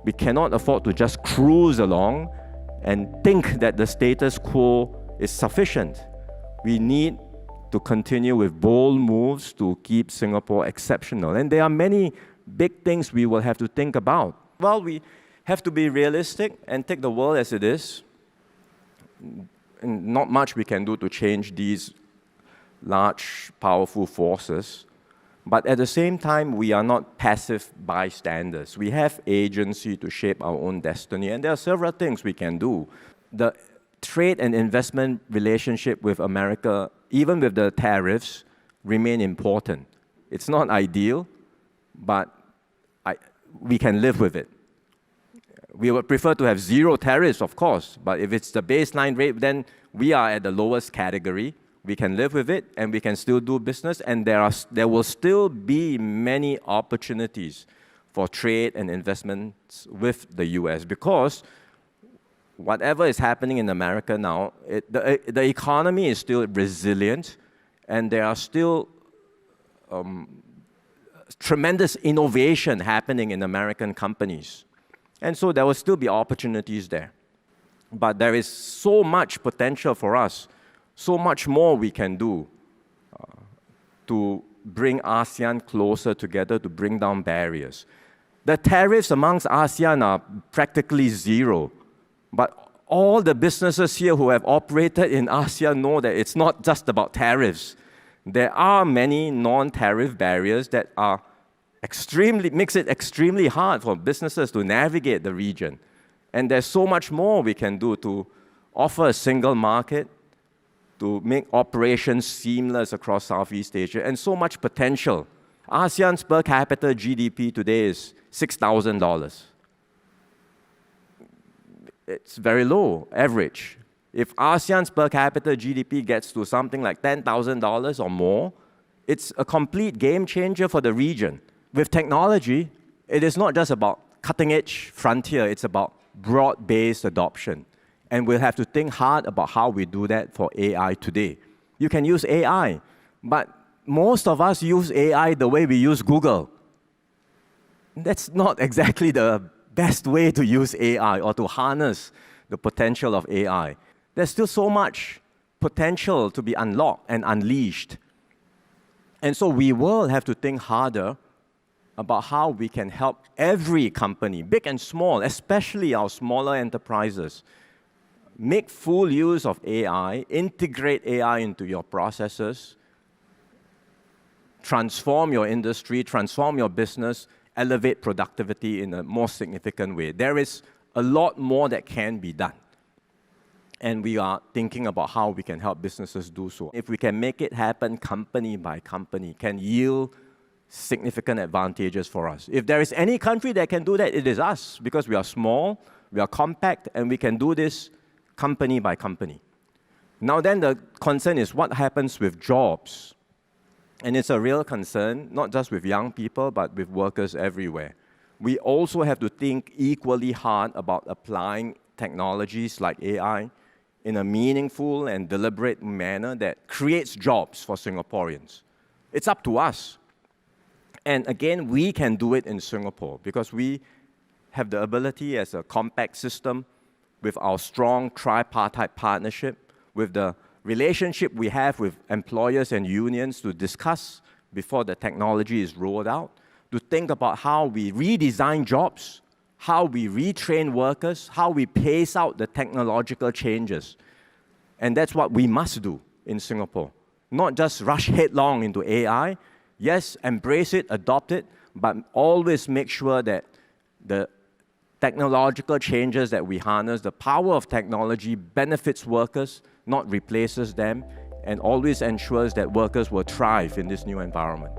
We cannot afford to just cruise along and think that the status quo is sufficient. We need to continue with bold moves to keep Singapore exceptional. And there are many big things we will have to think about. Well, we have to be realistic and take the world as it is. And not much we can do to change these large, powerful forces. But at the same time, we are not passive bystanders. We have agency to shape our own destiny, and there are several things we can do. The trade and investment relationship with America, even with the tariffs, remain important. It's not ideal, but we can live with it. We would prefer to have zero tariffs, of course, but if it's the baseline rate, then we are at the lowest category. We can live with it, and we can still do business, and there will still be many opportunities for trade and investments with the US, because whatever is happening in America now, the economy is still resilient, and there are still tremendous innovation happening in American companies. And so there will still be opportunities there. But there is so much potential for us, so much more we can do to bring ASEAN closer together, to bring down barriers. The tariffs amongst ASEAN are practically zero, but all the businesses here who have operated in ASEAN know that it's not just about tariffs. There are many non-tariff barriers that are makes it extremely hard for businesses to navigate the region. And there's so much more we can do to offer a single market, to make operations seamless across Southeast Asia, and so much potential. ASEAN's per capita GDP today is $6,000. It's very low, average. If ASEAN's per capita GDP gets to something like $10,000 or more, it's a complete game changer for the region. With technology, it is not just about cutting-edge frontier, it's about broad-based adoption. And we'll have to think hard about how we do that for AI today. You can use AI, but most of us use AI the way we use Google. That's not exactly the best way to use AI or to harness the potential of AI. There's still so much potential to be unlocked and unleashed. And so we will have to think harder about how we can help every company, big and small, especially our smaller enterprises, make full use of AI, integrate AI into your processes, transform your industry, transform your business, elevate productivity in a more significant way. There is a lot more that can be done. And we are thinking about how we can help businesses do so. If we can make it happen company by company, can yield significant advantages for us. If there is any country that can do that, it is us, because we are small, we are compact, and we can do this company by company. Now then, the concern is what happens with jobs. And it's a real concern, not just with young people, but with workers everywhere. We also have to think equally hard about applying technologies like AI in a meaningful and deliberate manner that creates jobs for Singaporeans. It's up to us. And again, we can do it in Singapore because we have the ability as a compact system with our strong tripartite partnership, with the relationship we have with employers and unions to discuss before the technology is rolled out, to think about how we redesign jobs, how we retrain workers, how we pace out the technological changes. And that's what we must do in Singapore. Not just rush headlong into AI. Yes, embrace it, adopt it, but always make sure that the technological changes that we harness, the power of technology benefits workers, not replaces them, and always ensures that workers will thrive in this new environment.